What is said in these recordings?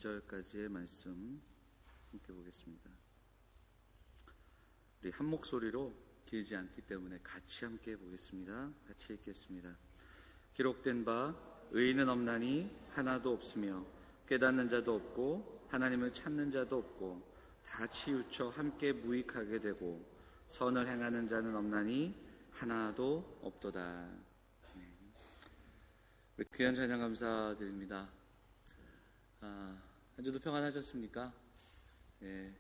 20절까지의 말씀 함께 보겠습니다. 우리 한 목소리로 길지 않기 때문에 같이 함께 보겠습니다. 같이 읽겠습니다. 기록된 바 의인은 없나니 하나도 없으며 깨닫는 자도 없고 하나님을 찾는 자도 없고 다 치우쳐 함께 무익하게 되고 선을 행하는 자는 없나니 하나도 없도다. 네. 귀한 찬양 감사드립니다. 한 주도 평안하셨습니까? 예,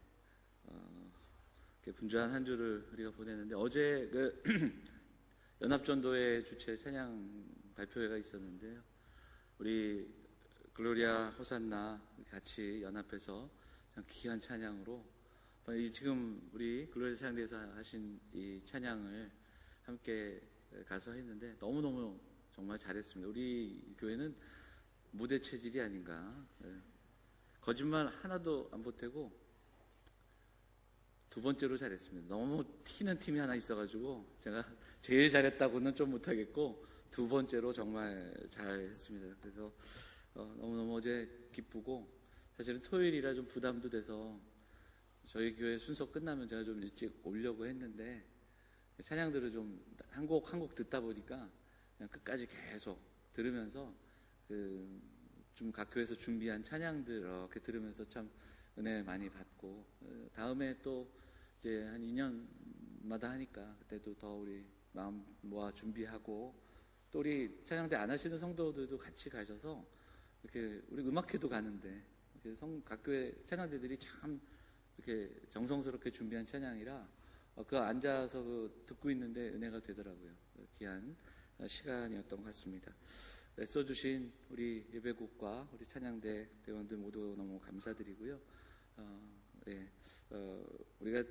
분주한 한 주를 우리가 보내는데 어제 연합전도회 주최 찬양 발표회가 있었는데요. 우리 글로리아 호산나 같이 연합해서 참 귀한 찬양으로 지금 우리 글로리아 찬양대에서 하신 이 찬양을 함께 가서 했는데 너무너무 정말 잘했습니다. 우리 교회는 무대 체질이 아닌가. 거짓말 하나도 안 보태고 두 번째로 잘했습니다. 너무 튀는 팀이 하나 있어가지고 제가 제일 잘했다고는 좀 못하겠고 두 번째로 정말 잘했습니다. 그래서 너무너무 어제 기쁘고 사실은 토요일이라 좀 부담도 돼서 저희 교회 순서 끝나면 제가 좀 일찍 오려고 했는데 찬양들을 좀 한 곡 한 곡 듣다 보니까 그냥 끝까지 계속 들으면서 좀 각 교회에서 준비한 찬양들 이렇게 들으면서 참 은혜 많이 받고 다음에 또 이제 한 2년마다 하니까 그때도 더 우리 마음 모아 준비하고 또 우리 찬양대 안 하시는 성도들도 같이 가셔서 이렇게 우리 음악회도 가는데 이렇게 각 교회 찬양대들이 참 이렇게 정성스럽게 준비한 찬양이라 앉아서 듣고 있는데 은혜가 되더라고요. 귀한 시간이었던 것 같습니다. 애써주신 우리 예배국과 우리 찬양대 대원들 모두 너무 감사드리고요. 우리가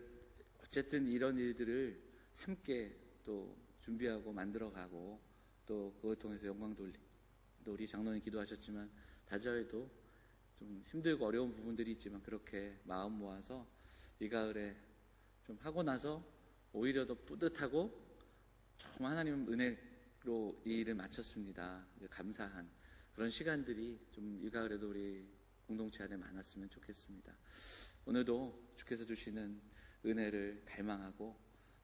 어쨌든 이런 일들을 함께 또 준비하고 만들어가고 또 그걸 통해서 영광 돌리고 또 우리 장로님 기도하셨지만 다자회도 좀 힘들고 어려운 부분들이 있지만 그렇게 마음 모아서 이 가을에 좀 하고 나서 오히려 더 뿌듯하고 정말 하나님 은혜로 이 일을 마쳤습니다. 감사한 그런 시간들이 좀 이 가을에도 우리 공동체 안에 많았으면 좋겠습니다. 오늘도 주께서 주시는 은혜를 갈망하고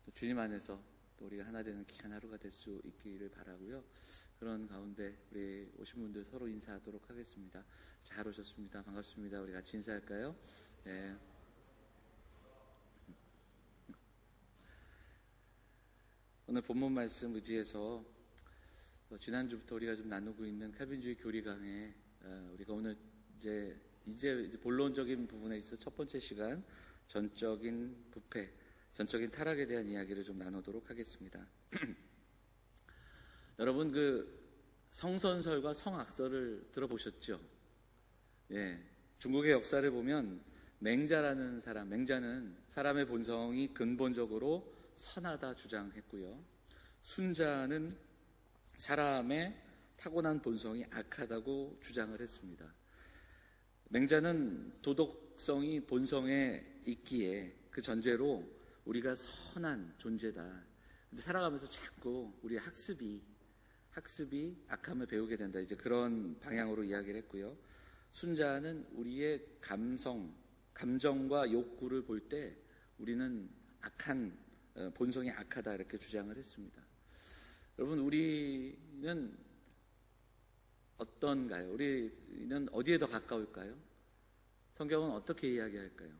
또 주님 안에서 또 우리가 하나 되는 귀한 하루가 될 수 있기를 바라고요. 그런 가운데 우리 오신 분들 서로 인사하도록 하겠습니다. 잘 오셨습니다. 반갑습니다. 우리 같이 인사할까요? 네. 오늘 본문 말씀 의지해서 지난주부터 우리가 좀 나누고 있는 칼빈주의 교리강에 우리가 오늘 이제 본론적인 부분에 있어 첫 번째 시간 전적인 부패, 전적인 타락에 대한 이야기를 좀 나누도록 하겠습니다. 여러분 성선설과 성악설을 들어보셨죠? 예, 중국의 역사를 보면 맹자라는 사람, 맹자는 사람의 본성이 근본적으로 선하다 주장했고요. 순자는 사람의 타고난 본성이 악하다고 주장을 했습니다. 맹자는 도덕성이 본성에 있기에 그 전제로 우리가 선한 존재다. 근데 살아가면서 자꾸 우리 학습이 악함을 배우게 된다. 이제 그런 방향으로 이야기를 했고요. 순자는 우리의 감정과 욕구를 볼 때 우리는 본성이 악하다 이렇게 주장을 했습니다. 여러분 우리는 어떤가요? 우리는 어디에 더 가까울까요? 성경은 어떻게 이야기할까요?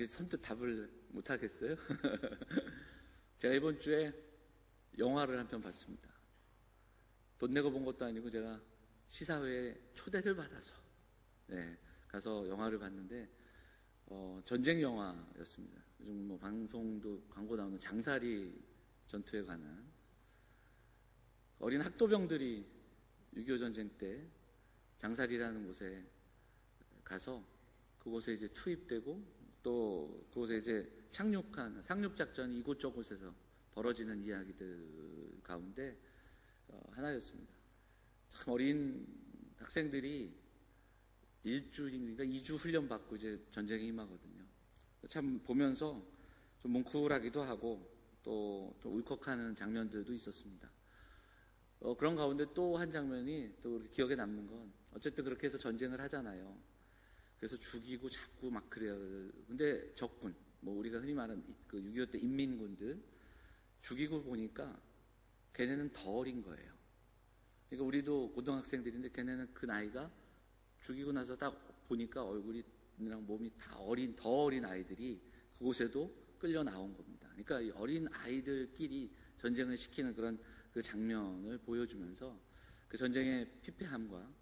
선뜻 답을 못하겠어요? 제가 이번 주에 영화를 한 편 봤습니다. 돈 내고 본 것도 아니고 제가 시사회에 초대를 받아서 가서 영화를 봤는데 전쟁 영화였습니다. 요즘 방송도 광고 나오는 장사리 전투에 관한 어린 학도병들이 6.25 전쟁 때 장사리라는 곳에 가서 그곳에 이제 투입되고 또 그곳에 이제 상륙작전이 이곳저곳에서 벌어지는 이야기들 가운데 하나였습니다. 참 어린 학생들이 1주인가 2주 훈련받고 이제 전쟁에 임하거든요. 참 보면서 좀 뭉클하기도 하고 또 울컥하는 장면들도 있었습니다. 그런 가운데 또 한 장면이 또 기억에 남는 건 어쨌든 그렇게 해서 전쟁을 하잖아요. 그래서 죽이고 잡고 막 그래요. 근데 적군, 뭐 우리가 흔히 말하는 그 6.25 때 인민군들 죽이고 보니까 걔네는 더 어린 거예요. 그러니까 우리도 고등학생들인데 걔네는 그 나이가 죽이고 나서 딱 보니까 얼굴이랑 몸이 다 더 어린 아이들이 그곳에도 끌려 나온 겁니다. 그러니까 이 어린 아이들끼리 전쟁을 시키는 그런 그 장면을 보여주면서 그 전쟁의 피폐함과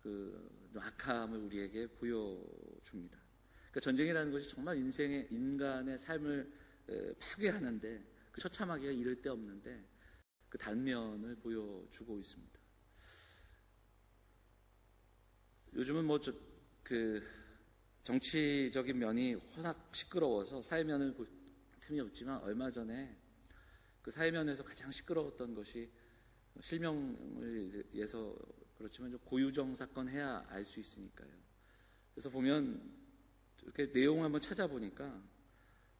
그 악함을 우리에게 보여줍니다. 그러니까 전쟁이라는 것이 정말 인간의 삶을 파괴하는데 그 처참하기가 이를 데 없는데 그 단면을 보여주고 있습니다. 요즘은 뭐 그 정치적인 면이 워낙 시끄러워서 사회면을 볼 틈이 없지만 얼마 전에 그 사회면에서 가장 시끄러웠던 것이 실명을 위해서 그렇지만 좀 고유정 사건 해야 알 수 있으니까요. 그래서 보면 이렇게 내용을 한번 찾아보니까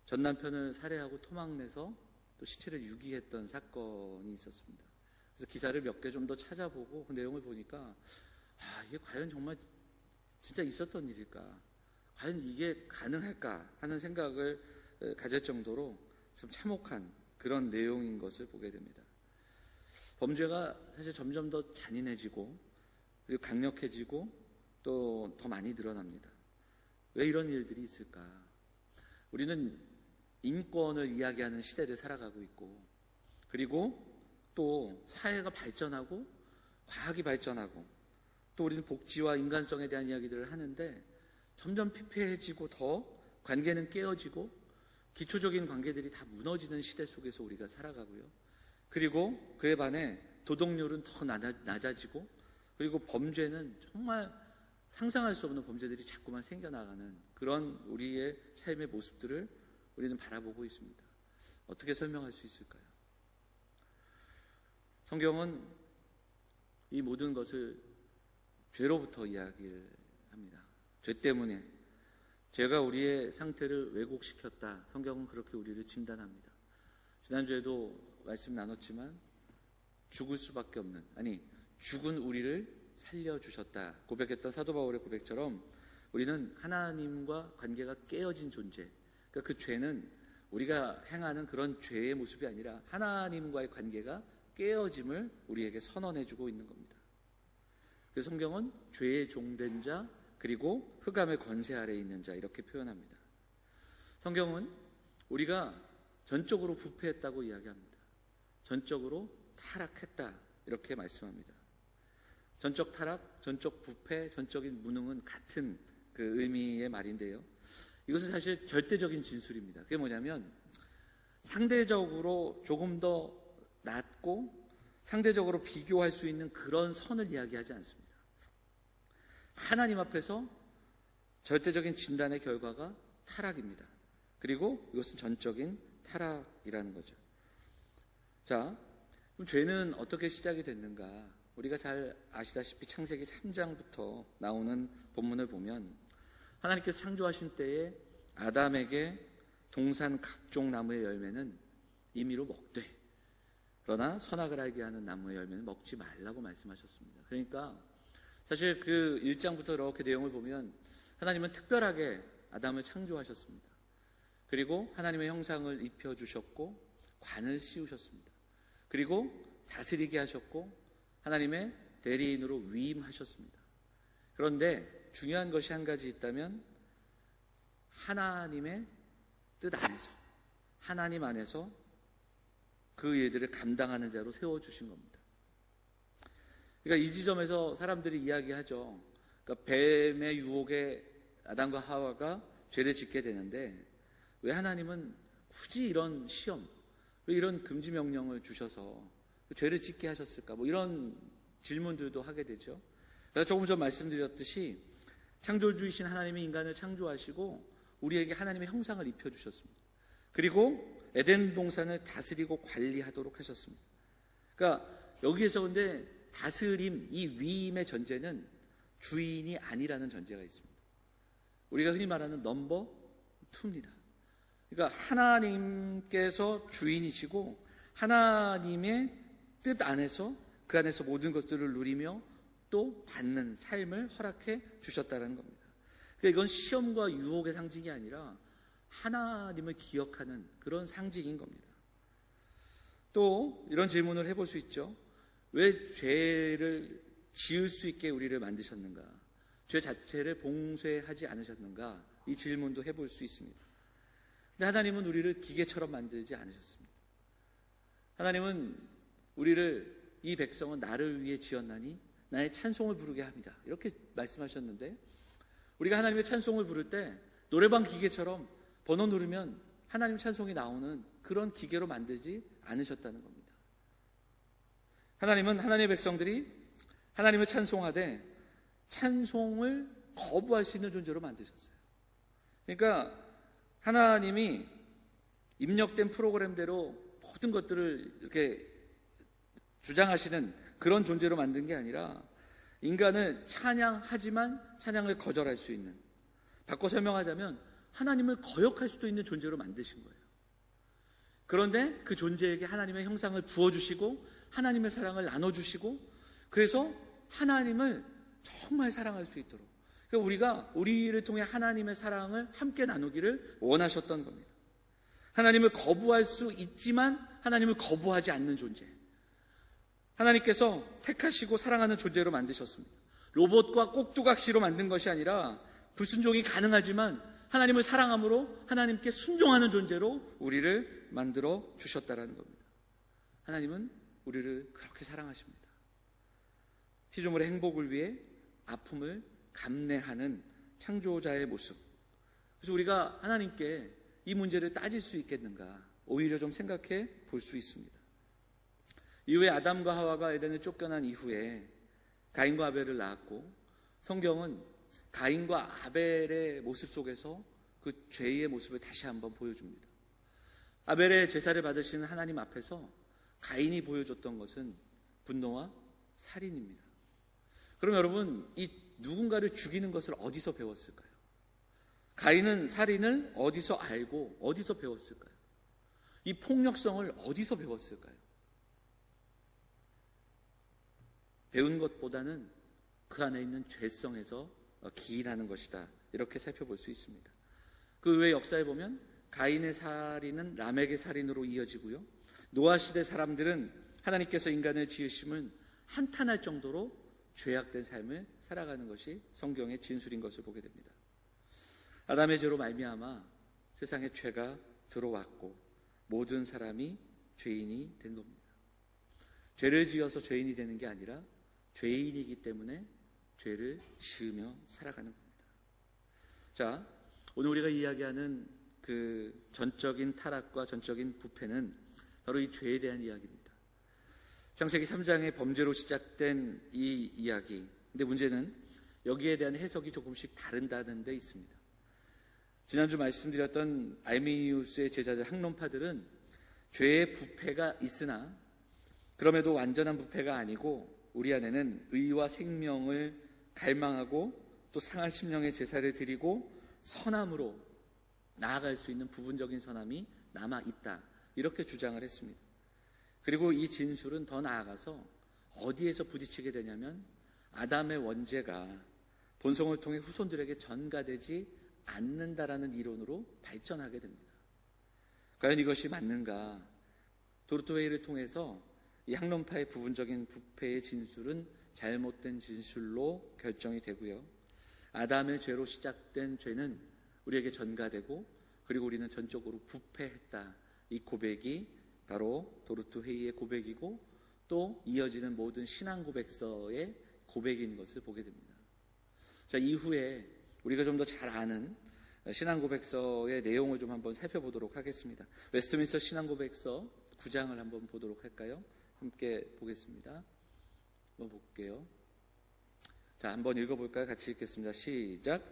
전 남편을 살해하고 토막내서 또 시체를 유기했던 사건이 있었습니다. 그래서 기사를 몇 개 좀 더 찾아보고 그 내용을 보니까 이게 과연 정말 진짜 있었던 일일까? 과연 이게 가능할까? 하는 생각을 가질 정도로 좀 참혹한 그런 내용인 것을 보게 됩니다. 범죄가 사실 점점 더 잔인해지고 그리고 강력해지고 또 더 많이 늘어납니다. 왜 이런 일들이 있을까? 우리는 인권을 이야기하는 시대를 살아가고 있고 그리고 또 사회가 발전하고 과학이 발전하고 또 우리는 복지와 인간성에 대한 이야기들을 하는데 점점 피폐해지고 더 관계는 깨어지고 기초적인 관계들이 다 무너지는 시대 속에서 우리가 살아가고요. 그리고 그에 반해 도덕률은 더 낮아지고 그리고 범죄는 정말 상상할 수 없는 범죄들이 자꾸만 생겨나가는 그런 우리의 삶의 모습들을 우리는 바라보고 있습니다. 어떻게 설명할 수 있을까요? 성경은 이 모든 것을 죄로부터 이야기를 합니다. 죄 때문에 죄가 우리의 상태를 왜곡시켰다. 성경은 그렇게 우리를 진단합니다. 지난주에도 말씀 나눴지만 죽을 수밖에 없는 죽은 우리를 살려주셨다 고백했던 사도 바울의 고백처럼 우리는 하나님과 관계가 깨어진 존재, 그러니까 그 죄는 우리가 행하는 그런 죄의 모습이 아니라 하나님과의 관계가 깨어짐을 우리에게 선언해주고 있는 겁니다. 그래서 성경은 죄의 종된 자 그리고 흑암의 권세 아래에 있는 자 이렇게 표현합니다. 성경은 우리가 전적으로 부패했다고 이야기합니다. 전적으로 타락했다 이렇게 말씀합니다. 전적 타락, 전적 부패, 전적인 무능은 같은 그 의미의 말인데요. 이것은 사실 절대적인 진술입니다. 그게 뭐냐면 상대적으로 조금 더 낮고 상대적으로 비교할 수 있는 그런 선을 이야기하지 않습니다. 하나님 앞에서 절대적인 진단의 결과가 타락입니다. 그리고 이것은 전적인 타락이라는 거죠. 자, 그럼 죄는 어떻게 시작이 됐는가? 우리가 잘 아시다시피 창세기 3장부터 나오는 본문을 보면 하나님께서 창조하신 때에 아담에게 동산 각종 나무의 열매는 임의로 먹되 그러나 선악을 알게 하는 나무의 열매는 먹지 말라고 말씀하셨습니다. 그러니까 사실 그 1장부터 이렇게 내용을 보면 하나님은 특별하게 아담을 창조하셨습니다. 그리고 하나님의 형상을 입혀주셨고 관을 씌우셨습니다. 그리고 다스리게 하셨고 하나님의 대리인으로 위임하셨습니다. 그런데 중요한 것이 한 가지 있다면 하나님의 뜻 안에서 하나님 안에서 그 일들을 감당하는 자로 세워주신 겁니다. 그러니까 이 지점에서 사람들이 이야기하죠. 그러니까 뱀의 유혹에 아담과 하와가 죄를 짓게 되는데 왜 하나님은 굳이 이런 시험, 왜 이런 금지 명령을 주셔서 죄를 짓게 하셨을까? 뭐 이런 질문들도 하게 되죠. 그래서 조금 전 말씀드렸듯이 창조주이신 하나님이 인간을 창조하시고 우리에게 하나님의 형상을 입혀주셨습니다. 그리고 에덴 동산을 다스리고 관리하도록 하셨습니다. 그러니까 여기에서 근데 다스림, 이 위임의 전제는 주인이 아니라는 전제가 있습니다. 우리가 흔히 말하는 넘버 2입니다. 그러니까 하나님께서 주인이시고 하나님의 뜻 안에서 그 안에서 모든 것들을 누리며 또 받는 삶을 허락해 주셨다는 겁니다. 그러니까 이건 시험과 유혹의 상징이 아니라 하나님을 기억하는 그런 상징인 겁니다. 또 이런 질문을 해볼 수 있죠. 왜 죄를 지을 수 있게 우리를 만드셨는가? 죄 자체를 봉쇄하지 않으셨는가? 이 질문도 해볼 수 있습니다. 근데 하나님은 우리를 기계처럼 만들지 않으셨습니다. 하나님은 우리를, 이 백성은 나를 위해 지었나니 나의 찬송을 부르게 합니다, 이렇게 말씀하셨는데, 우리가 하나님의 찬송을 부를 때 노래방 기계처럼 번호 누르면 하나님 찬송이 나오는 그런 기계로 만들지 않으셨다는 겁니다. 하나님은 하나님의 백성들이 하나님을 찬송하되 찬송을 거부할 수 있는 존재로 만드셨어요. 그러니까 하나님이 입력된 프로그램대로 모든 것들을 이렇게 주장하시는 그런 존재로 만든 게 아니라 인간을 찬양하지만 찬양을 거절할 수 있는, 바꿔 설명하자면 하나님을 거역할 수도 있는 존재로 만드신 거예요. 그런데 그 존재에게 하나님의 형상을 부어주시고 하나님의 사랑을 나눠주시고, 그래서 하나님을 정말 사랑할 수 있도록, 그러니까 우리가 우리를 통해 하나님의 사랑을 함께 나누기를 원하셨던 겁니다. 하나님을 거부할 수 있지만 하나님을 거부하지 않는 존재, 하나님께서 택하시고 사랑하는 존재로 만드셨습니다. 로봇과 꼭두각시로 만든 것이 아니라 불순종이 가능하지만 하나님을 사랑함으로 하나님께 순종하는 존재로 우리를 만들어 주셨다라는 겁니다. 하나님은 우리를 그렇게 사랑하십니다. 피조물의 행복을 위해 아픔을 감내하는 창조자의 모습. 그래서 우리가 하나님께 이 문제를 따질 수 있겠는가, 오히려 좀 생각해 볼 수 있습니다. 이후에 아담과 하와가 에덴을 쫓겨난 이후에 가인과 아벨을 낳았고, 성경은 가인과 아벨의 모습 속에서 그 죄의 모습을 다시 한번 보여줍니다. 아벨의 제사를 받으시는 하나님 앞에서 가인이 보여줬던 것은 분노와 살인입니다. 그럼 여러분, 이 누군가를 죽이는 것을 어디서 배웠을까요? 가인은 살인을 어디서 알고 어디서 배웠을까요? 이 폭력성을 어디서 배웠을까요? 배운 것보다는 그 안에 있는 죄성에서 기인하는 것이다, 이렇게 살펴볼 수 있습니다. 그 외의 역사에 보면 가인의 살인은 라멕의 살인으로 이어지고요, 노아 시대 사람들은 하나님께서 인간을 지으심은 한탄할 정도로 죄악된 삶을 살아가는 것이 성경의 진술인 것을 보게 됩니다. 아담의 죄로 말미암아 세상에 죄가 들어왔고 모든 사람이 죄인이 된 겁니다. 죄를 지어서 죄인이 되는 게 아니라 죄인이기 때문에 죄를 지으며 살아가는 겁니다. 자, 오늘 우리가 이야기하는 그 전적인 타락과 전적인 부패는 바로 이 죄에 대한 이야기입니다. 창세기 3장의 범죄로 시작된 이 이야기, 근데 문제는 여기에 대한 해석이 조금씩 다른다는 데 있습니다. 지난주 말씀드렸던 알미니우스의 제자들 학론파들은 죄의 부패가 있으나 그럼에도 완전한 부패가 아니고 우리 안에는 의와 생명을 갈망하고 또 상한 심령의 제사를 드리고 선함으로 나아갈 수 있는 부분적인 선함이 남아있다, 이렇게 주장을 했습니다. 그리고 이 진술은 더 나아가서 어디에서 부딪히게 되냐면 아담의 원죄가 본성을 통해 후손들에게 전가되지 않는다라는 이론으로 발전하게 됩니다. 과연 이것이 맞는가? 도르토웨이를 통해서 이 학론파의 부분적인 부패의 진술은 잘못된 진술로 결정이 되고요, 아담의 죄로 시작된 죄는 우리에게 전가되고 그리고 우리는 전적으로 부패했다, 이 고백이 바로 도르토웨이의 고백이고 또 이어지는 모든 신앙 고백서의 고백인 것을 보게 됩니다. 자, 이후에 우리가 좀 더 잘 아는 신앙 고백서의 내용을 좀 한번 살펴보도록 하겠습니다. 웨스트민스터 신앙 고백서 9장을 한번 보도록 할까요? 함께 보겠습니다. 한번 볼게요. 자, 한번 읽어볼까요? 같이 읽겠습니다. 시작.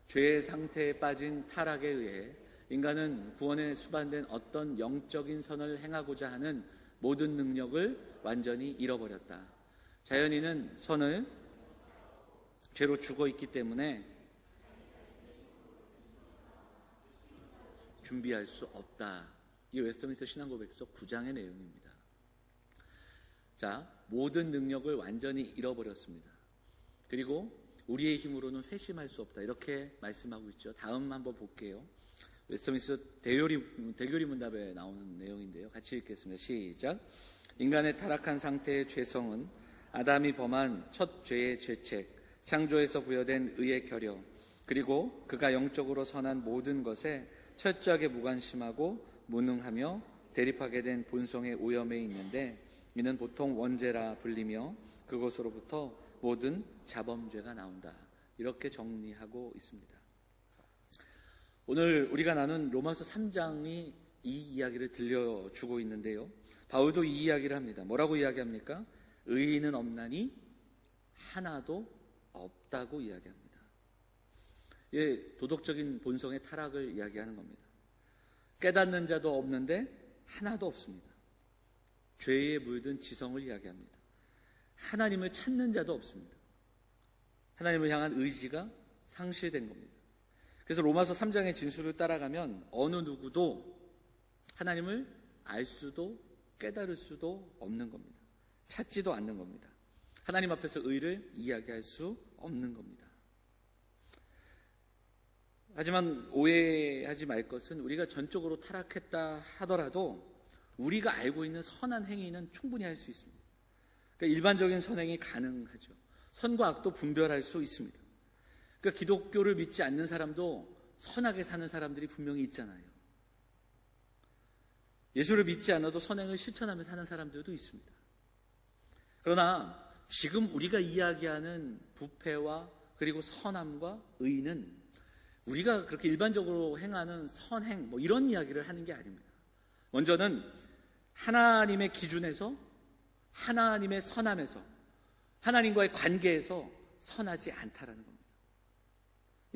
죄의 상태에 빠진 타락에 의해 인간은 구원에 수반된 어떤 영적인 선을 행하고자 하는 모든 능력을 완전히 잃어버렸다. 자연인은 선을 죄로 죽어 있기 때문에 준비할 수 없다. 이게 웨스트민스터 신앙고백서 9장의 내용입니다. 자, 모든 능력을 완전히 잃어버렸습니다. 그리고 우리의 힘으로는 회심할 수 없다. 이렇게 말씀하고 있죠. 다음 한번 볼게요. 웨스트민스터 대교리 문답에 나오는 내용인데요. 같이 읽겠습니다. 시작. 인간의 타락한 상태의 죄성은 아담이 범한 첫 죄의 죄책, 창조에서 부여된 의의 결여, 그리고 그가 영적으로 선한 모든 것에 철저하게 무관심하고 무능하며 대립하게 된 본성의 오염에 있는데, 이는 보통 원죄라 불리며 그것으로부터 모든 자범죄가 나온다. 이렇게 정리하고 있습니다. 오늘 우리가 나눈 로마서 3장이 이 이야기를 들려주고 있는데요. 바울도 이 이야기를 합니다. 뭐라고 이야기합니까? 의인은 없나니 하나도 없다고 이야기합니다. 예, 도덕적인 본성의 타락을 이야기하는 겁니다. 깨닫는 자도 없는데 하나도 없습니다. 죄에 물든 지성을 이야기합니다. 하나님을 찾는 자도 없습니다. 하나님을 향한 의지가 상실된 겁니다. 그래서 로마서 3장의 진술을 따라가면 어느 누구도 하나님을 알 수도 깨달을 수도 없는 겁니다. 찾지도 않는 겁니다. 하나님 앞에서 의를 이야기할 수 없는 겁니다. 하지만 오해하지 말 것은, 우리가 전적으로 타락했다 하더라도 우리가 알고 있는 선한 행위는 충분히 할 수 있습니다. 그러니까 일반적인 선행이 가능하죠. 선과 악도 분별할 수 있습니다. 그러니까 기독교를 믿지 않는 사람도 선하게 사는 사람들이 분명히 있잖아요. 예수를 믿지 않아도 선행을 실천하며 사는 사람들도 있습니다. 그러나 지금 우리가 이야기하는 부패와 그리고 선함과 의는 우리가 그렇게 일반적으로 행하는 선행 이런 이야기를 하는 게 아닙니다. 먼저는 하나님의 기준에서, 하나님의 선함에서, 하나님과의 관계에서 선하지 않다라는 겁니다.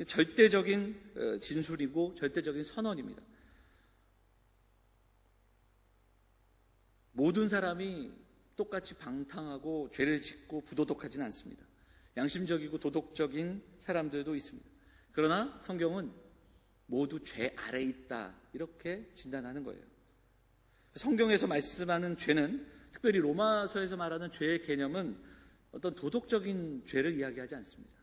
절대적인 진술이고 절대적인 선언입니다. 모든 사람이 똑같이 방탕하고 죄를 짓고 부도덕하지는 않습니다. 양심적이고 도덕적인 사람들도 있습니다. 그러나 성경은 모두 죄 아래에 있다, 이렇게 진단하는 거예요. 성경에서 말씀하는 죄는, 특별히 로마서에서 말하는 죄의 개념은 어떤 도덕적인 죄를 이야기하지 않습니다.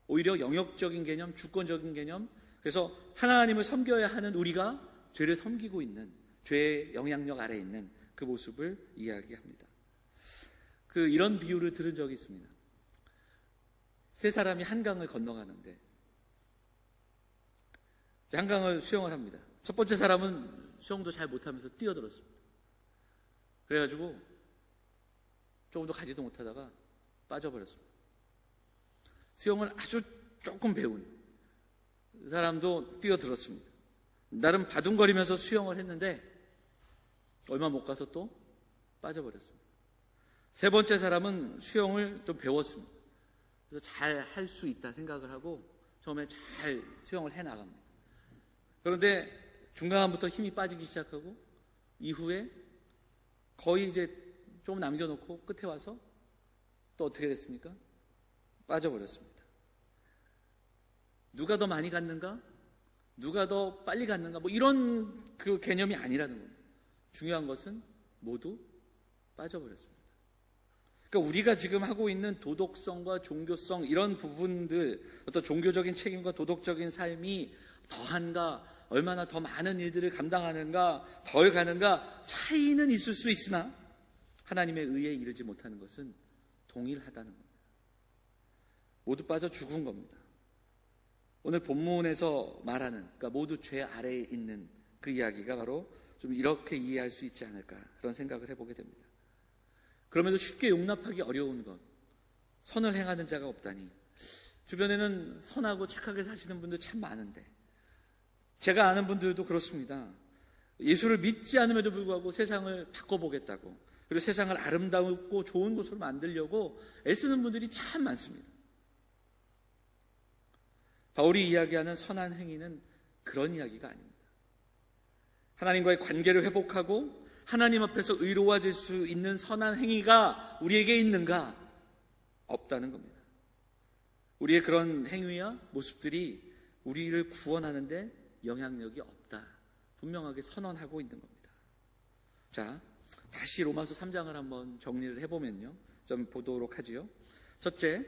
오히려 영역적인 개념, 주권적인 개념, 그래서 하나님을 섬겨야 하는 우리가 죄를 섬기고 있는, 죄의 영향력 아래에 있는 그 모습을 이야기합니다. 이런 비유를 들은 적이 있습니다. 세 사람이 한강을 건너가는데 한강을 수영을 합니다. 첫 번째 사람은 수영도 잘 못하면서 뛰어들었습니다. 그래가지고 조금 더 가지도 못하다가 빠져버렸습니다. 수영을 아주 조금 배운 사람도 뛰어들었습니다. 나름 바둥거리면서 수영을 했는데 얼마 못 가서 또 빠져버렸습니다. 세 번째 사람은 수영을 좀 배웠습니다. 그래서 잘 할 수 있다 생각을 하고 처음에 잘 수영을 해나갑니다. 그런데 중간부터 힘이 빠지기 시작하고 이후에 거의 이제 좀 남겨놓고 끝에 와서 또 어떻게 됐습니까? 빠져버렸습니다. 누가 더 많이 갔는가? 누가 더 빨리 갔는가? 이런 그 개념이 아니라는 겁니다. 중요한 것은 모두 빠져버렸습니다. 그러니까 우리가 지금 하고 있는 도덕성과 종교성, 이런 부분들, 어떤 종교적인 책임과 도덕적인 삶이 더한가, 얼마나 더 많은 일들을 감당하는가, 덜 가는가, 차이는 있을 수 있으나 하나님의 의에 이르지 못하는 것은 동일하다는 겁니다. 모두 빠져 죽은 겁니다. 오늘 본문에서 말하는, 그러니까 모두 죄 아래에 있는 그 이야기가 바로 좀 이렇게 이해할 수 있지 않을까, 그런 생각을 해보게 됩니다. 그럼에도 쉽게 용납하기 어려운 것, 선을 행하는 자가 없다니. 주변에는 선하고 착하게 사시는 분들 참 많은데, 제가 아는 분들도 그렇습니다. 예수를 믿지 않음에도 불구하고 세상을 바꿔보겠다고, 그리고 세상을 아름다우고 좋은 곳으로 만들려고 애쓰는 분들이 참 많습니다. 바울이 이야기하는 선한 행위는 그런 이야기가 아닙니다. 하나님과의 관계를 회복하고 하나님 앞에서 의로워질 수 있는 선한 행위가 우리에게 있는가? 없다는 겁니다. 우리의 그런 행위와 모습들이 우리를 구원하는데 영향력이 없다, 분명하게 선언하고 있는 겁니다. 자, 다시 로마서 3장을 한번 정리를 해보면요, 좀 보도록 하지요. 첫째,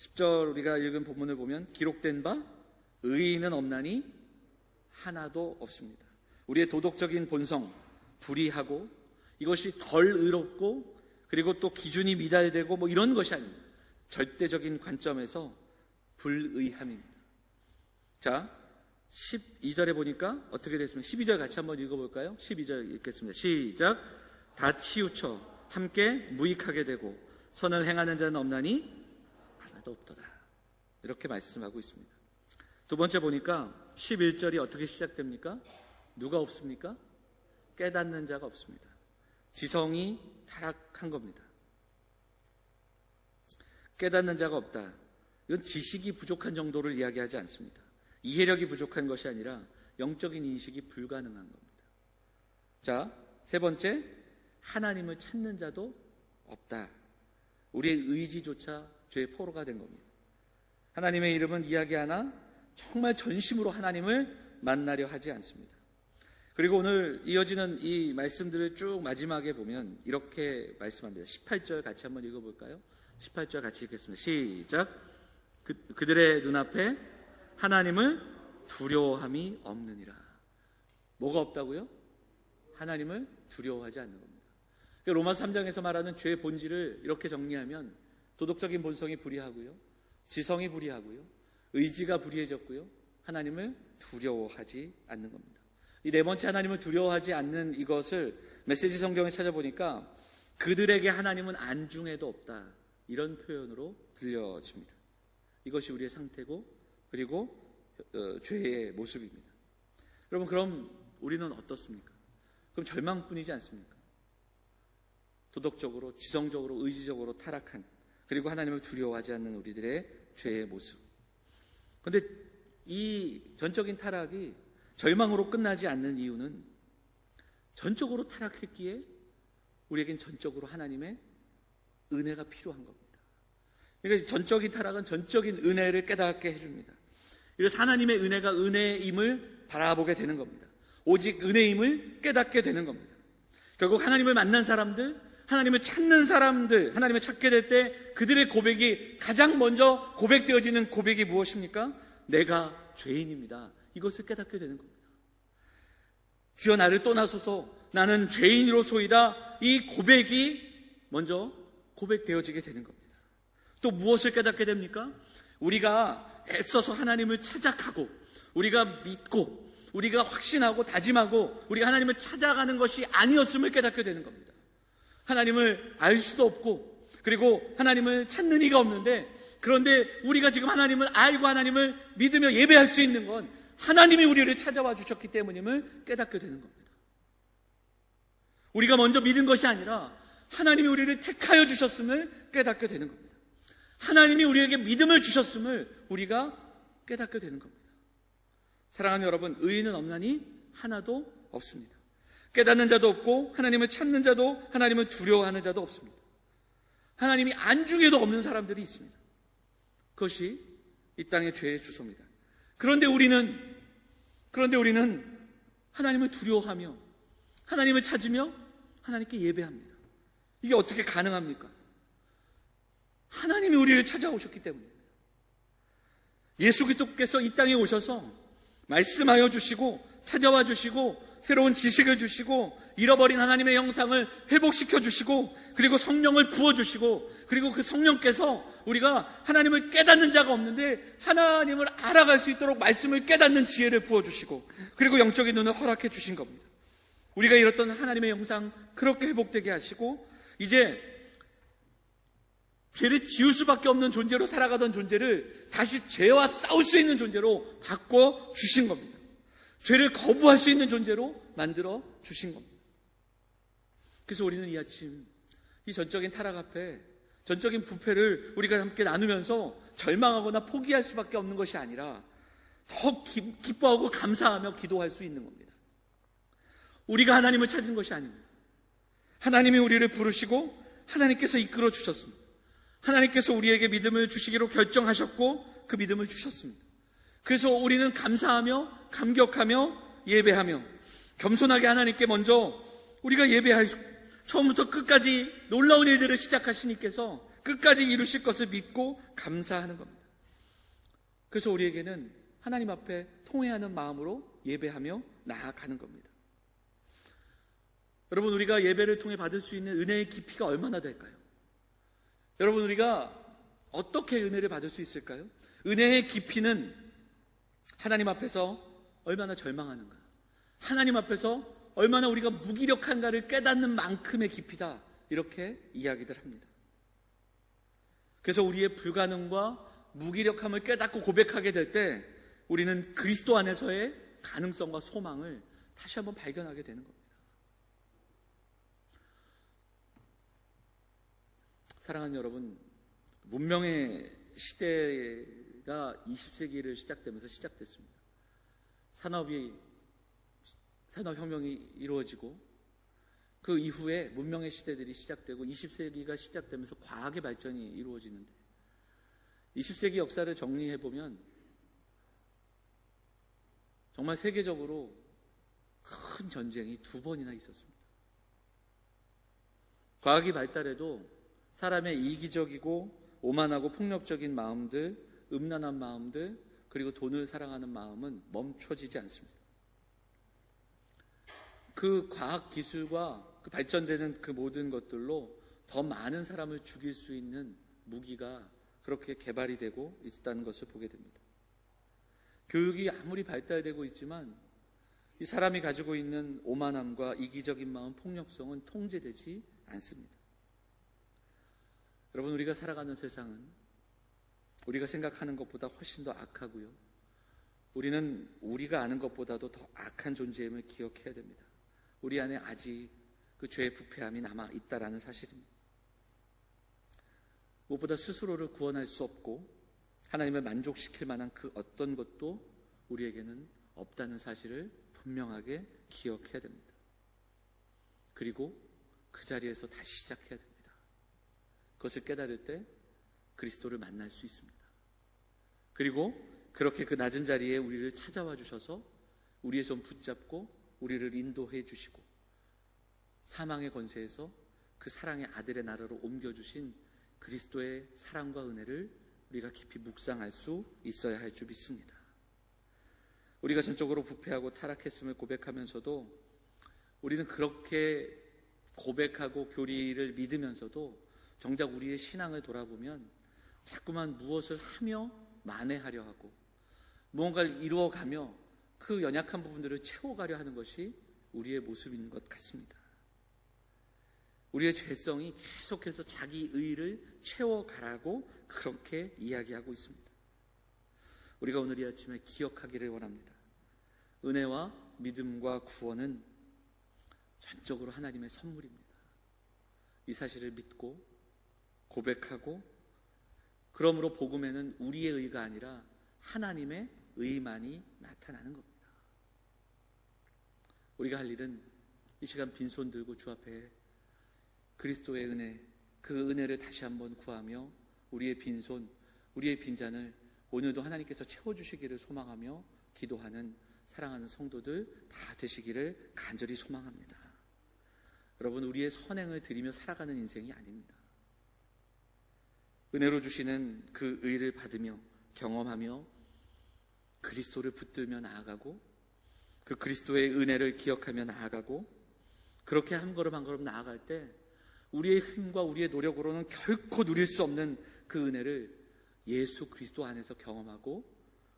10절 우리가 읽은 본문을 보면 기록된 바 의인은 없나니 하나도 없습니다. 우리의 도덕적인 본성, 불의하고 이것이 덜 의롭고 그리고 또 기준이 미달되고 뭐 이런 것이 아닙니다. 절대적인 관점에서 불의함입니다. 자, 12절에 보니까 어떻게 됐습니까? 12절 같이 한번 읽어볼까요? 12절 읽겠습니다. 시작. 다 치우쳐 함께 무익하게 되고 선을 행하는 자는 없나니 하나도 없도다. 이렇게 말씀하고 있습니다. 두 번째 보니까 11절이 어떻게 시작됩니까? 누가 없습니까? 깨닫는 자가 없습니다. 지성이 타락한 겁니다. 깨닫는 자가 없다. 이건 지식이 부족한 정도를 이야기하지 않습니다. 이해력이 부족한 것이 아니라 영적인 인식이 불가능한 겁니다. 자, 세 번째, 하나님을 찾는 자도 없다. 우리의 의지조차 죄의 포로가 된 겁니다. 하나님의 이름은 이야기 하나 정말 전심으로 하나님을 만나려 하지 않습니다. 그리고 오늘 이어지는 이 말씀들을 쭉 마지막에 보면 이렇게 말씀합니다. 18절 같이 한번 읽어볼까요? 18절 같이 읽겠습니다. 시작. 그들의 눈앞에 하나님을 두려워함이 없느니라. 뭐가 없다고요? 하나님을 두려워하지 않는 겁니다. 로마서 3장에서 말하는 죄의 본질을 이렇게 정리하면 도덕적인 본성이 불의하고요, 지성이 불의하고요, 의지가 불의해졌고요, 하나님을 두려워하지 않는 겁니다. 이 네 번째 하나님을 두려워하지 않는 이것을 메시지 성경에 찾아보니까 그들에게 하나님은 안중에도 없다, 이런 표현으로 들려집니다. 이것이 우리의 상태고 그리고 죄의 모습입니다. 여러분, 그럼 우리는 어떻습니까? 그럼 절망뿐이지 않습니까? 도덕적으로, 지성적으로, 의지적으로 타락한, 그리고 하나님을 두려워하지 않는 우리들의 죄의 모습. 그런데 이 전적인 타락이 절망으로 끝나지 않는 이유는 전적으로 타락했기에 우리에겐 전적으로 하나님의 은혜가 필요한 겁니다. 그러니까 전적인 타락은 전적인 은혜를 깨닫게 해줍니다. 그래서 하나님의 은혜가 은혜임을 바라보게 되는 겁니다. 오직 은혜임을 깨닫게 되는 겁니다. 결국 하나님을 만난 사람들, 하나님을 찾는 사람들, 하나님을 찾게 될 때 그들의 고백이 가장 먼저 고백되어지는 고백이 무엇입니까? 내가 죄인입니다. 이것을 깨닫게 되는 겁니다. 주여 나를 떠나소서, 나는 죄인으로소이다. 이 고백이 먼저 고백되어지게 되는 겁니다. 또 무엇을 깨닫게 됩니까? 우리가 애써서 하나님을 찾아가고, 우리가 믿고, 우리가 확신하고 다짐하고 우리가 하나님을 찾아가는 것이 아니었음을 깨닫게 되는 겁니다. 하나님을 알 수도 없고 그리고 하나님을 찾는 이가 없는데, 그런데 우리가 지금 하나님을 알고 하나님을 믿으며 예배할 수 있는 건 하나님이 우리를 찾아와 주셨기 때문임을 깨닫게 되는 겁니다. 우리가 먼저 믿은 것이 아니라 하나님이 우리를 택하여 주셨음을 깨닫게 되는 겁니다. 하나님이 우리에게 믿음을 주셨음을 우리가 깨닫게 되는 겁니다. 사랑하는 여러분, 의인은 없나니 하나도 없습니다. 깨닫는 자도 없고 하나님을 찾는 자도, 하나님을 두려워하는 자도 없습니다. 하나님이 안중에도 없는 사람들이 있습니다. 그것이 이 땅의 죄의 주소입니다. 그런데 우리는 하나님을 두려워하며 하나님을 찾으며 하나님께 예배합니다. 이게 어떻게 가능합니까? 하나님이 우리를 찾아오셨기 때문입니다. 예수 그리스도께서 이 땅에 오셔서 말씀하여 주시고 찾아와 주시고 새로운 지식을 주시고 잃어버린 하나님의 형상을 회복시켜 주시고 그리고 성령을 부어주시고 그리고 그 성령께서 우리가 하나님을 깨닫는 자가 없는데 하나님을 알아갈 수 있도록 말씀을 깨닫는 지혜를 부어주시고 그리고 영적인 눈을 허락해 주신 겁니다. 우리가 잃었던 하나님의 형상 그렇게 회복되게 하시고 이제 죄를 지을 수밖에 없는 존재로 살아가던 존재를 다시 죄와 싸울 수 있는 존재로 바꿔주신 겁니다. 죄를 거부할 수 있는 존재로 만들어 주신 겁니다. 그래서 우리는 이 아침 이 전적인 타락 앞에 전적인 부패를 우리가 함께 나누면서 절망하거나 포기할 수밖에 없는 것이 아니라 더 기뻐하고 감사하며 기도할 수 있는 겁니다. 우리가 하나님을 찾은 것이 아닙니다. 하나님이 우리를 부르시고 하나님께서 이끌어 주셨습니다. 하나님께서 우리에게 믿음을 주시기로 결정하셨고 그 믿음을 주셨습니다. 그래서 우리는 감사하며 감격하며 예배하며 겸손하게 하나님께 먼저 우리가 예배하고 처음부터 끝까지 놀라운 일들을 시작하신 이께서 끝까지 이루실 것을 믿고 감사하는 겁니다. 그래서 우리에게는 하나님 앞에 통회하는 마음으로 예배하며 나아가는 겁니다. 여러분, 우리가 예배를 통해 받을 수 있는 은혜의 깊이가 얼마나 될까요? 여러분, 우리가 어떻게 은혜를 받을 수 있을까요? 은혜의 깊이는 하나님 앞에서 얼마나 절망하는가, 하나님 앞에서 얼마나 우리가 무기력한가를 깨닫는 만큼의 깊이다, 이렇게 이야기들 합니다. 그래서 우리의 불가능과 무기력함을 깨닫고 고백하게 될 때 우리는 그리스도 안에서의 가능성과 소망을 다시 한번 발견하게 되는 겁니다. 사랑하는 여러분, 문명의 시대가 20세기를 시작되면서 시작됐습니다. 산업혁명이 이루어지고 그 이후에 문명의 시대들이 시작되고 20세기가 시작되면서 과학의 발전이 이루어지는데, 20세기 역사를 정리해보면 정말 세계적으로 큰 전쟁이 2번이나 있었습니다. 과학이 발달해도 사람의 이기적이고 오만하고 폭력적인 마음들, 음란한 마음들, 그리고 돈을 사랑하는 마음은 멈춰지지 않습니다. 그 과학 기술과 그 발전되는 그 모든 것들로 더 많은 사람을 죽일 수 있는 무기가 그렇게 개발이 되고 있다는 것을 보게 됩니다. 교육이 아무리 발달되고 있지만 이 사람이 가지고 있는 오만함과 이기적인 마음, 폭력성은 통제되지 않습니다. 여러분, 우리가 살아가는 세상은 우리가 생각하는 것보다 훨씬 더 악하고요, 우리는 우리가 아는 것보다도 더 악한 존재임을 기억해야 됩니다. 우리 안에 아직 그 죄의 부패함이 남아 있다라는 사실입니다. 무엇보다 스스로를 구원할 수 없고 하나님을 만족시킬 만한 그 어떤 것도 우리에게는 없다는 사실을 분명하게 기억해야 됩니다. 그리고 그 자리에서 다시 시작해야 됩니다. 그것을 깨달을 때 그리스도를 만날 수 있습니다. 그리고 그렇게 그 낮은 자리에 우리를 찾아와 주셔서 우리의 손 붙잡고 우리를 인도해 주시고 사망의 권세에서 그 사랑의 아들의 나라로 옮겨주신 그리스도의 사랑과 은혜를 우리가 깊이 묵상할 수 있어야 할 줄 믿습니다. 우리가 전적으로 부패하고 타락했음을 고백하면서도 우리는 그렇게 고백하고 교리를 믿으면서도 정작 우리의 신앙을 돌아보면 자꾸만 무엇을 하며 만회하려 하고 무언가를 이루어가며 그 연약한 부분들을 채워가려 하는 것이 우리의 모습인 것 같습니다. 우리의 죄성이 계속해서 자기 의의를 채워가라고 그렇게 이야기하고 있습니다. 우리가 오늘 이 아침에 기억하기를 원합니다. 은혜와 믿음과 구원은 전적으로 하나님의 선물입니다. 이 사실을 믿고 고백하고, 그러므로 복음에는 우리의 의가 아니라 하나님의 의만이 나타나는 겁니다. 우리가 할 일은 이 시간 빈손 들고 주 앞에 그리스도의 은혜, 그 은혜를 다시 한번 구하며 우리의 빈손, 우리의 빈잔을 오늘도 하나님께서 채워주시기를 소망하며 기도하는 사랑하는 성도들 다 되시기를 간절히 소망합니다. 여러분, 우리의 선행을 드리며 살아가는 인생이 아닙니다. 은혜로 주시는 그 의를 받으며 경험하며 그리스도를 붙들며 나아가고 그 그리스도의 은혜를 기억하며 나아가고, 그렇게 한 걸음 한 걸음 나아갈 때 우리의 힘과 우리의 노력으로는 결코 누릴 수 없는 그 은혜를 예수 그리스도 안에서 경험하고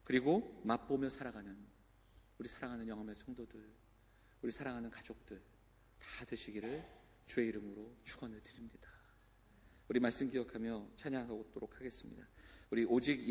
그리고 맛보며 살아가는 우리 사랑하는 영혼의 성도들, 우리 사랑하는 가족들 다 되시기를 주의 이름으로 축원을 드립니다. 우리 말씀 기억하며 찬양하도록 하겠습니다. 우리 오직